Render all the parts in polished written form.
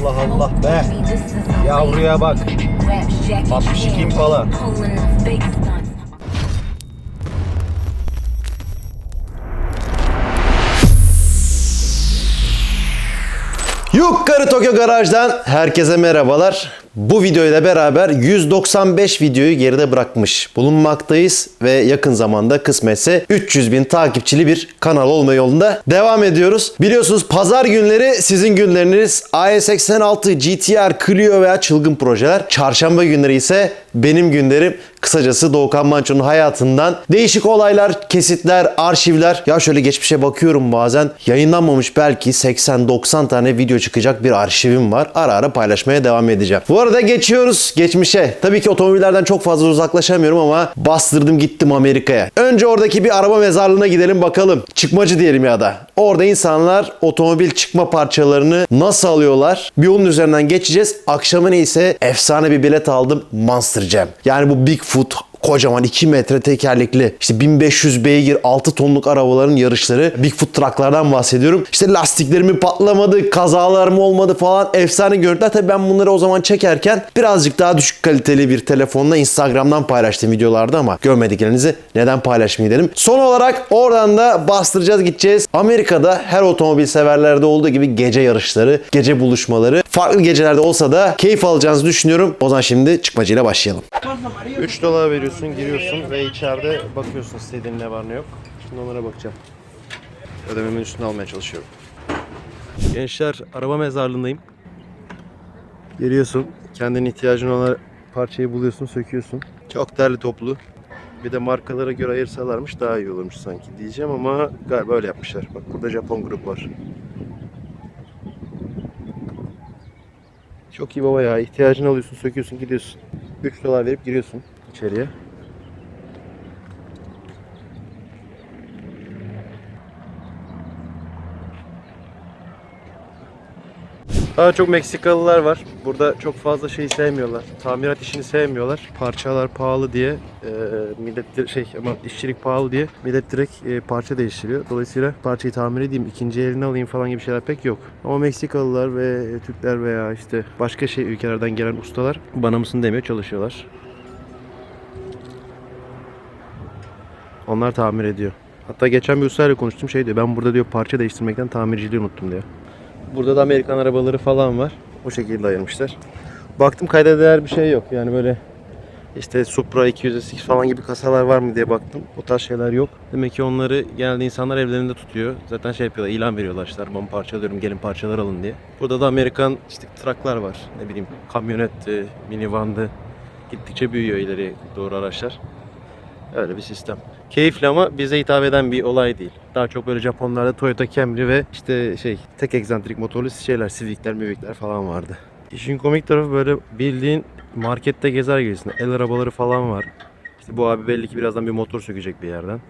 Allah Allah be. Yavruya bak. 62 Impala. Yukarı Tokyo Garaj'dan herkese merhabalar. Bu videoyla beraber 195 videoyu geride bırakmış bulunmaktayız ve yakın zamanda kısmetse 300.000 takipçili bir kanal olma yolunda devam ediyoruz. Biliyorsunuz pazar günleri sizin günleriniz, AE86, GTR, Clio veya çılgın projeler. Çarşamba günleri ise benim günlerim. Kısacası Doğukan Manço'nun hayatından değişik olaylar, kesitler, arşivler. Ya şöyle geçmişe bakıyorum bazen. Yayınlanmamış belki 80-90 tane video çıkacak bir arşivim var. Ara ara paylaşmaya devam edeceğim. Bu arada geçiyoruz geçmişe. Tabii ki otomobillerden çok fazla uzaklaşamıyorum ama bastırdım gittim Amerika'ya. Önce oradaki bir araba mezarlığına gidelim bakalım. Çıkmacı diyelim ya da. Orada insanlar otomobil çıkma parçalarını nasıl alıyorlar? Bir onun üzerinden geçeceğiz. Akşamına ise efsane bir bilet aldım. Monster Jam. Yani bu Bigfoot kocaman 2 metre tekerlekli işte 1500 beygir 6 tonluk arabaların yarışları, Bigfoot trucklardan bahsediyorum. İşte lastiklerimin patlamadı, kazalarım olmadı falan, efsane görüntüler. Tabii ben bunları o zaman çekerken birazcık daha düşük kaliteli bir telefonla Instagram'dan paylaştım videolarda ama görmediklerinizi neden paylaşmayayım dedim. Son olarak oradan da bastıracağız gideceğiz. Amerika'da her otomobil severlerde olduğu gibi gece yarışları, gece buluşmaları farklı gecelerde olsa da keyif alacağınızı düşünüyorum. O zaman şimdi çıkmacıyla başlayalım. 3 dolar veriyorsun, giriyorsun ve içeride bakıyorsun istediğin ne var ne yok. Şimdi onlara bakacağım. Ödememin üstüne almaya çalışıyorum. Gençler, araba mezarlığındayım. Geliyorsun, kendine ihtiyacın olan parçayı buluyorsun, söküyorsun. Çok derli toplu. Bir de markalara göre ayırsalarmış daha iyi olurmuş sanki diyeceğim ama galiba öyle yapmışlar. Bak burada Japon grup var. Çok iyi baba ya. İhtiyacını alıyorsun, söküyorsun, gidiyorsun. 3 dolar verip giriyorsun içeriye. Daha çok Meksikalılar var. Burada çok fazla şeyi sevmiyorlar. Tamirat işini sevmiyorlar. Parçalar pahalı diye millet işçilik pahalı diye millet direkt parça değiştiriyor. Dolayısıyla parçayı tamir edeyim, ikinci elini alayım falan gibi şeyler pek yok. Ama Meksikalılar ve Türkler veya işte başka ülkelerden gelen ustalar bana mısın demiyor, çalışıyorlar. Onlar tamir ediyor. Hatta geçen bir ustayla konuştum, şey diyor, ben burada diyor parça değiştirmekten tamirciliği unuttum diyor. Burada da Amerikan arabaları falan var. O şekilde ayırmışlar. Baktım kayda değer bir şey yok. Yani böyle işte Supra 208 falan gibi kasalar var mı diye baktım. O tarz şeyler yok. Demek ki onları genelde insanlar evlerinde tutuyor. Zaten şey yapıyorlar, ilan veriyorlar işte, arabamı parçalıyorum gelin parçalar alın diye. Burada da Amerikan işte trucklar var. Ne bileyim kamyonetti, minivandı. Gittikçe büyüyor ileri doğru araçlar. Öyle bir sistem. Keyifli ama bize hitap eden bir olay değil. Daha çok böyle Japonlarda Toyota Camry ve işte tek egzantrik motorlu şeyler, Civic'ler falan vardı. İşin komik tarafı böyle bildiğin markette gezer gibisin. El arabaları falan var. İşte bu abi belli ki birazdan bir motor sökecek bir yerden.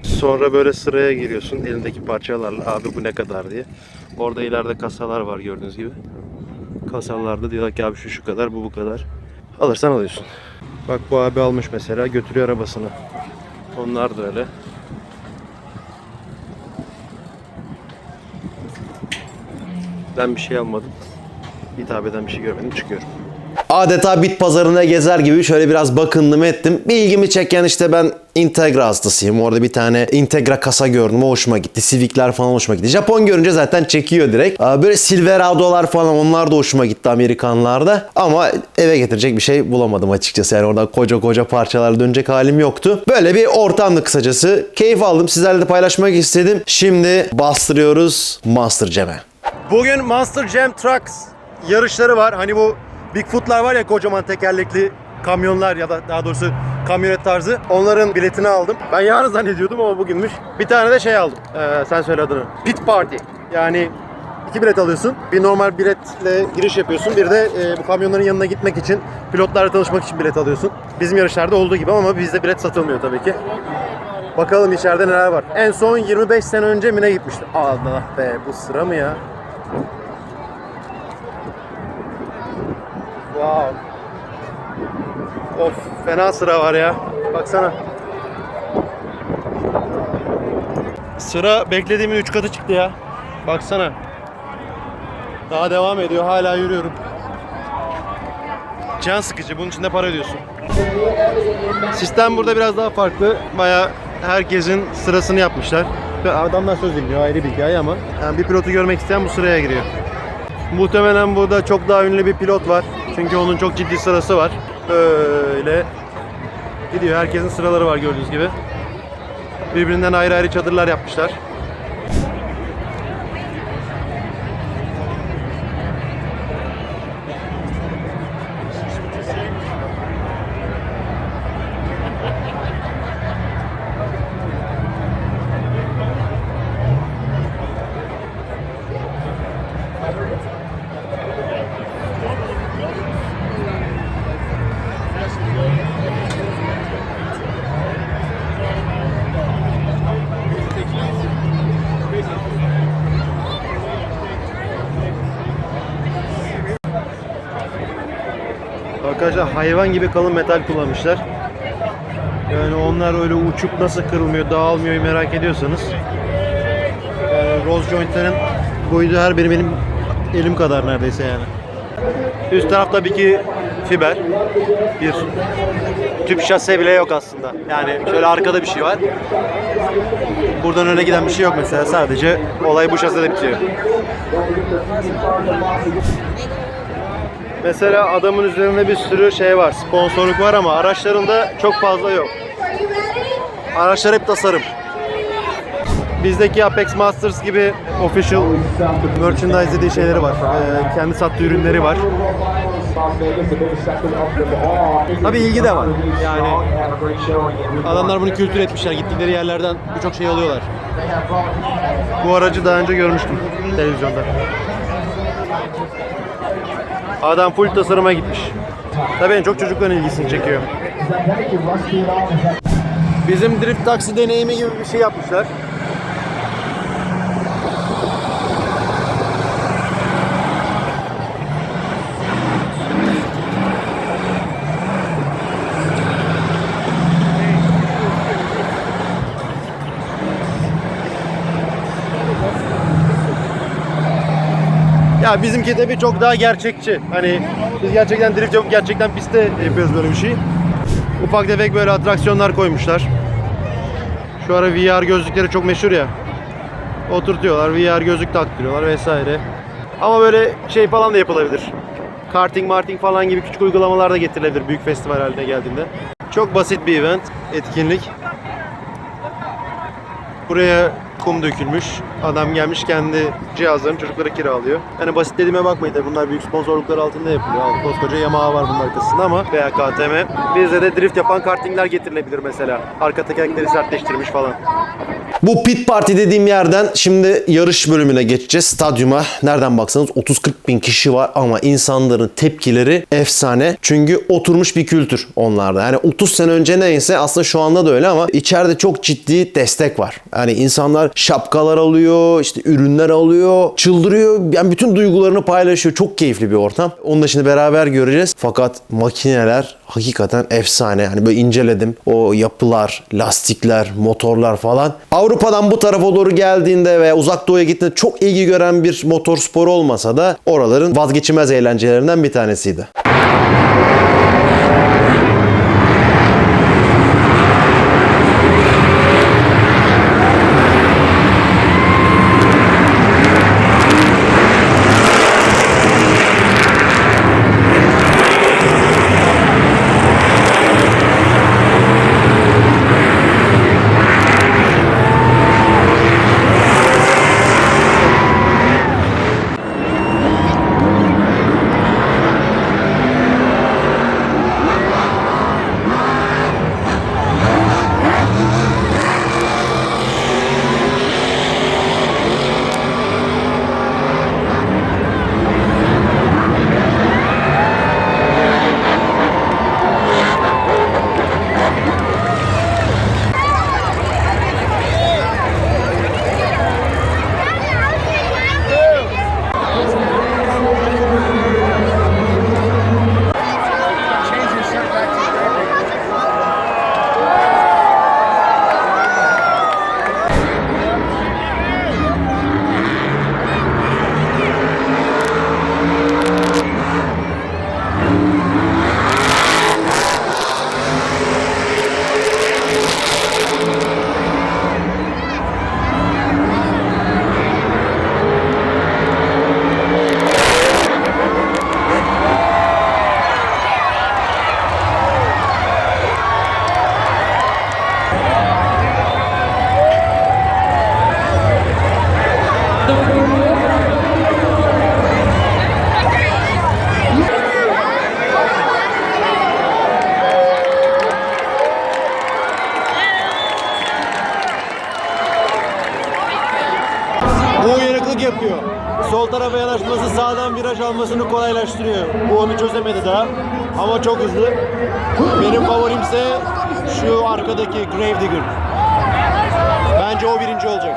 Sonra böyle sıraya giriyorsun elindeki parçalarla, abi bu ne kadar diye. Orada ileride kasalar var gördüğünüz gibi. Kasalarda diyorlar ki abi şu kadar, bu kadar. Alırsan alıyorsun. Bak bu abi almış mesela, götürüyor arabasını. Onlar da öyle. Ben bir şey almadım. Hitap eden bir şey görmedim, çıkıyorum. Adeta bit pazarına gezer gibi şöyle biraz bakındım ettim. Bir ilgimi çeken işte ben Integra hastasıyım. Orada bir tane Integra kasa gördüm. O hoşuma gitti. Civic'ler falan hoşuma gitti. Japon görünce zaten çekiyor direkt. Böyle Silverado'lar falan, onlar da hoşuma gitti Amerikanlarda. Ama eve getirecek bir şey bulamadım açıkçası. Yani orada koca parçalarla dönecek halim yoktu. Böyle bir ortamdı kısacası. Keyif aldım. Sizlerle de paylaşmak istedim. Şimdi bastırıyoruz Monster Jam'e. Bugün Monster Jam Trucks yarışları var. Hani bu Bigfoot'lar var ya, kocaman tekerlekli kamyonlar ya da daha doğrusu kamyonet tarzı. Onların biletini aldım. Ben yarın zannediyordum ama bugünmüş. Bir tane de şey aldım. Sen söyle adını. Pit Party. Yani 2 bilet alıyorsun. Bir normal biletle giriş yapıyorsun. Bir de bu kamyonların yanına gitmek için, pilotlarla tanışmak için bilet alıyorsun. Bizim yarışlarda olduğu gibi ama bizde bilet satılmıyor tabii ki. Bakalım içeride neler var. En son 25 sene önce Mine gitmişti. Allah be, bu sıra mı ya? Wow. Of, fena sıra var ya. Baksana. Sıra beklediğimin 3 katı çıktı ya. Baksana. Daha devam ediyor. Hala yürüyorum. Can sıkıcı. Bunun için de para ödüyorsun. Sistem burada biraz daha farklı. Bayağı herkesin sırasını yapmışlar. Adamlar söz dinliyor. Ayrı bir hikaye ama. Yani bir pilotu görmek isteyen bu sıraya giriyor. Muhtemelen burada çok daha ünlü bir pilot var. Çünkü onun çok ciddi sırası var. Böyle gidiyor. Herkesin sıraları var gördüğünüz gibi. Birbirinden ayrı ayrı çadırlar yapmışlar. Arkadaşlar hayvan gibi kalın metal kullanmışlar. Yani onlar öyle uçup nasıl kırılmıyor, dağılmıyor merak ediyorsanız. Yani rose jointlerin boyu da her benim elim kadar neredeyse yani. Üst tarafta tabii ki fiber. Bir tüp şase bile yok aslında. Yani şöyle arkada bir şey var. Buradan öne giden bir şey yok mesela. Sadece olay bu şasede bitiyor. Mesela adamın üzerinde bir sürü şey var, sponsorluk var ama araçlarında çok fazla yok. Araçlar hep tasarım. Bizdeki Apex Masters gibi official merchandise dediği şeyleri var. Kendi sattığı ürünleri var. Tabii ilgi de var. Yani adamlar bunu kültür etmişler. Gittikleri yerlerden birçok şey alıyorlar. Bu aracı daha önce görmüştüm televizyonda. Adam full tasarıma gitmiş. Tabii en çok çocukların ilgisini çekiyor. Bizim drift taksi deneyimi gibi bir şey yapmışlar. Ya bizimki tabii çok daha gerçekçi. Hani biz gerçekten drift yapıp gerçekten pistte yapıyoruz böyle bir şey. Ufak tefek böyle atraksiyonlar koymuşlar. Şu ara VR gözlükleri çok meşhur ya. Oturtuyorlar, VR gözlük taktırıyorlar vesaire. Ama böyle şey falan da yapılabilir. Karting falan gibi küçük uygulamalar da getirilebilir büyük festival haline geldiğinde. Çok basit bir event, etkinlik. Buraya kum dökülmüş. Adam gelmiş kendi cihazlarını çocuklara kiralıyor. Yani basit dediğime bakmayın tabii bunlar büyük sponsorluklar altında yapılıyor. Koskoca Yamaha var bunun arkasında ama veya KTM. Bizde de drift yapan kartingler getirilebilir mesela. Arka tekerlekleri sertleştirmiş falan. Bu pit party dediğim yerden şimdi yarış bölümüne geçeceğiz. Stadyuma nereden baksanız 30-40 bin kişi var ama insanların tepkileri efsane. Çünkü oturmuş bir kültür onlarda. Yani 30 sene önce neyse aslında şu anda da öyle ama içeride çok ciddi destek var. Yani insanlar şapkalar alıyor, işte ürünler alıyor, çıldırıyor. Yani bütün duygularını paylaşıyor. Çok keyifli bir ortam. Onu da şimdi beraber göreceğiz. Fakat makineler hakikaten efsane. Hani böyle inceledim. O yapılar, lastikler, motorlar falan. Avrupa'dan bu tarafa doğru geldiğinde veya uzak doğuya gittiğinde çok ilgi gören bir motor sporu olmasa da oraların vazgeçilmez eğlencelerinden bir tanesiydi. yapması sağdan viraj almasını kolaylaştırıyor. Bu onu çözemedi daha. Ama çok hızlı. Benim favorimse şu arkadaki Gravedigger. Bence o birinci olacak.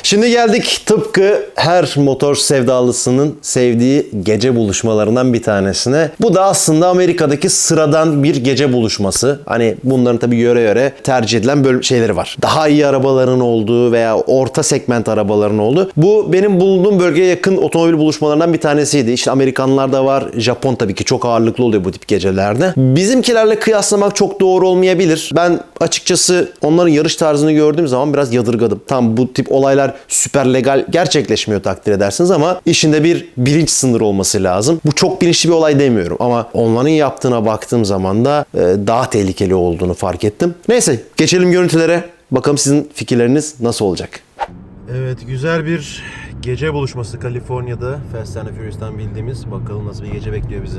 Şimdi geldik tıpkı her motor sevdalısının sevdiği gece buluşmalarından bir tanesine. Bu da aslında Amerika'daki sıradan bir gece buluşması. Hani bunların tabii yöre tercih edilen şeyleri var. Daha iyi arabaların olduğu veya orta segment arabaların olduğu. Bu benim bulunduğum bölgeye yakın otomobil buluşmalarından bir tanesiydi. İşte Amerikanlar da var. Japon tabii ki çok ağırlıklı oluyor bu tip gecelerde. Bizimkilerle kıyaslamak çok doğru olmayabilir. Ben açıkçası onların yarış tarzını gördüğüm zaman biraz yadırgadım. Tam bu tip olaylar süper legal gerçekleşmiyor takdir edersiniz ama işinde bir bilinç sınırı olması lazım. Bu çok bilinçli bir olay demiyorum ama onların yaptığına baktığım zaman da daha tehlikeli olduğunu fark ettim. Neyse geçelim görüntülere. Bakalım sizin fikirleriniz nasıl olacak? Evet, güzel bir gece buluşması Kaliforniya'da. Fast and Furious'tan bildiğimiz. Bakalım nasıl bir gece bekliyor bizi.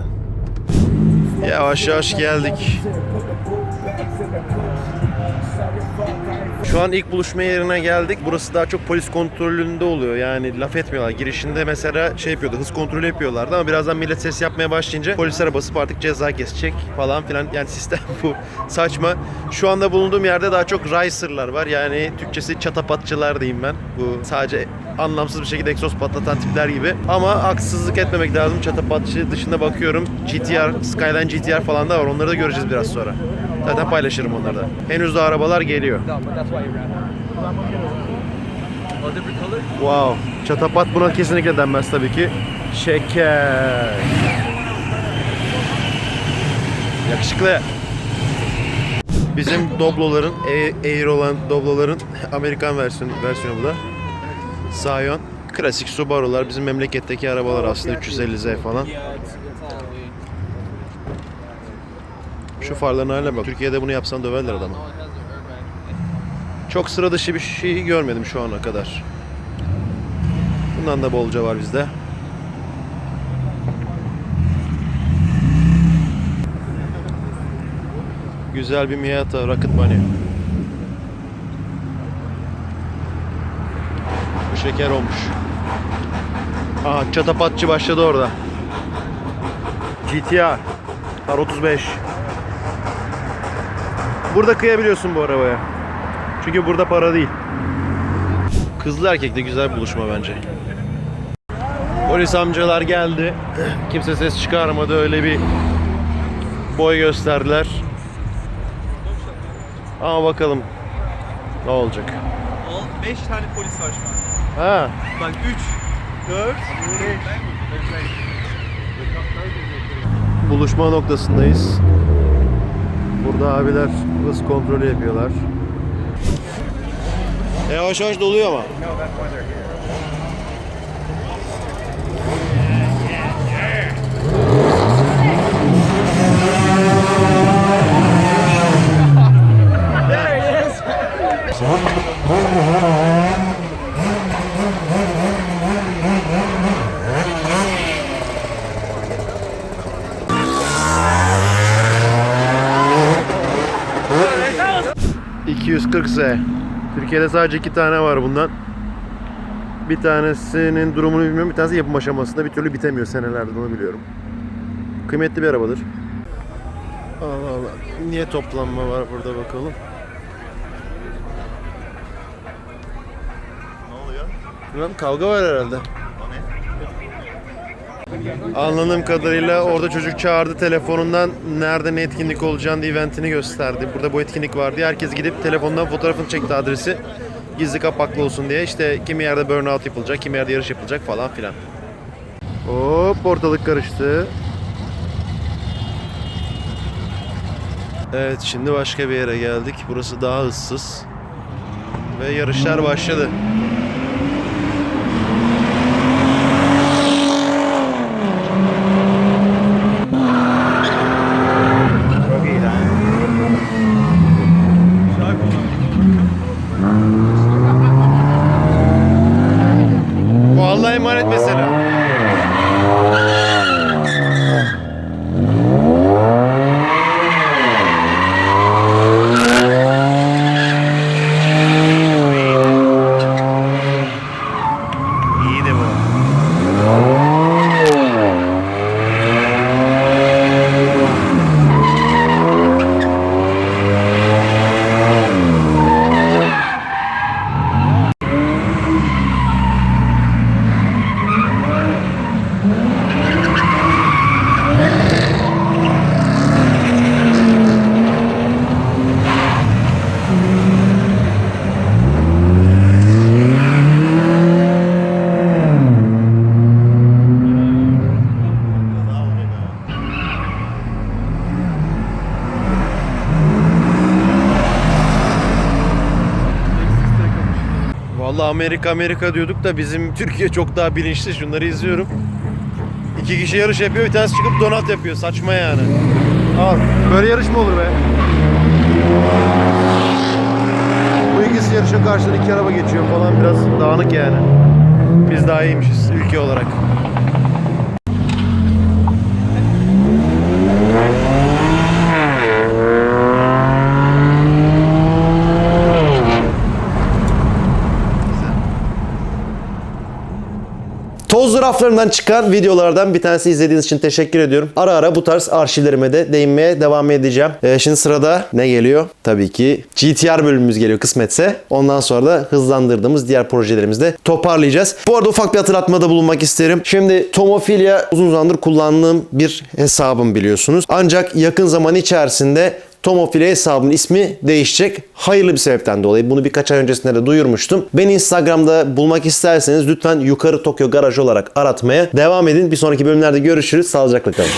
Yavaş yavaş geldik. Şu an ilk buluşma yerine geldik. Burası daha çok polis kontrolünde oluyor. Yani laf etmiyorlar. Girişinde mesela şey yapıyordu, hız kontrolü yapıyorlardı ama birazdan millet ses yapmaya başlayınca polislere basıp artık ceza kesecek falan filan. Yani sistem bu. Saçma. Şu anda bulunduğum yerde daha çok racer'lar var. Yani Türkçesi çatapatçılar diyeyim ben. Bu sadece anlamsız bir şekilde egzoz patlatan tipler gibi. Ama haksızlık etmemek lazım. Çatapatçı dışında bakıyorum. GTR, Skyline GTR falan da var. Onları da göreceğiz biraz sonra. Zaten paylaşırım onları da. Henüz de arabalar geliyor. Wow. Çatapat buna kesinlikle denmez tabii ki. Şeker. Yakışıklı. Bizim Doblo'ların, Air olan Doblo'ların Amerikan versiyonu bu da. Scion. Klasik Subaru'lar. Bizim memleketteki arabalar aslında 350Z falan. Şu farların haline bak. Türkiye'de bunu yapsan döverler adamı. Çok sıra dışı bir şey görmedim şu ana kadar. Bundan da bolca var bizde. Güzel bir Miata Rocket Bunny. Bu şeker olmuş. Aha, çatapatçı başladı orada. GTR R35. Burada kıyabiliyorsun bu arabaya. Çünkü burada para değil. Kızlı erkekli güzel bir buluşma bence. Polis amcalar geldi. Kimse ses çıkarmadı. Öyle bir boy gösterdiler. Ama bakalım ne olacak. 5 tane polis var şu an. Ha. Bak 3, 4, 5. Buluşma noktasındayız. Burada abiler hız kontrolü yapıyorlar. Yavaş yavaş doluyor ama. ...240Z. Türkiye'de sadece 2 tane var bundan. Bir tanesinin durumunu bilmiyorum. Bir tanesi yapım aşamasında, bir türlü bitemiyor senelerdir, onu biliyorum. Kıymetli bir arabadır. Allah Allah. Niye toplanma var burada bakalım. Ne oluyor? Bilmem, kavga var herhalde. Anladığım kadarıyla orada çocuk çağırdı telefonundan, nerede ne etkinlik olacağını, eventini gösterdi. Burada bu etkinlik var diye herkes gidip telefondan fotoğrafını çekti, adresi. Gizli kapaklı olsun diye. İşte kimi yerde burnout yapılacak, kimi yerde yarış yapılacak falan filan. Hop, ortalık karıştı. Evet, şimdi başka bir yere geldik. Burası daha ıssız. Ve yarışlar başladı. Bu Allah'a emanet mesela. Vallahi Amerika diyorduk da bizim Türkiye çok daha bilinçli. Şunları izliyorum. 2 kişi yarış yapıyor, bir tanesi çıkıp donat yapıyor. Saçma yani. Al. Böyle yarış mı olur be? Bu ikisi yarışın karşıdan 2 araba geçiyor falan, biraz dağınık yani. Biz daha iyiymişiz ülke olarak. Toz raflarından çıkan videolardan bir tanesi izlediğiniz için teşekkür ediyorum. Ara ara bu tarz arşivlerime de değinmeye devam edeceğim. Şimdi sırada ne geliyor? Tabii ki GTR bölümümüz geliyor kısmetse. Ondan sonra da hızlandırdığımız diğer projelerimizi de toparlayacağız. Bu arada ufak bir hatırlatmada bulunmak isterim. Şimdi Tomofilia uzun zamandır kullandığım bir hesabım biliyorsunuz. Ancak yakın zaman içerisinde Tomofilia hesabının ismi değişecek. Hayırlı bir sebepten dolayı. Bunu birkaç ay öncesinde de duyurmuştum. Beni Instagram'da bulmak isterseniz lütfen Yukarı Tokyo Garaj olarak aratmaya devam edin. Bir sonraki bölümlerde görüşürüz. Sağlıcakla kalın.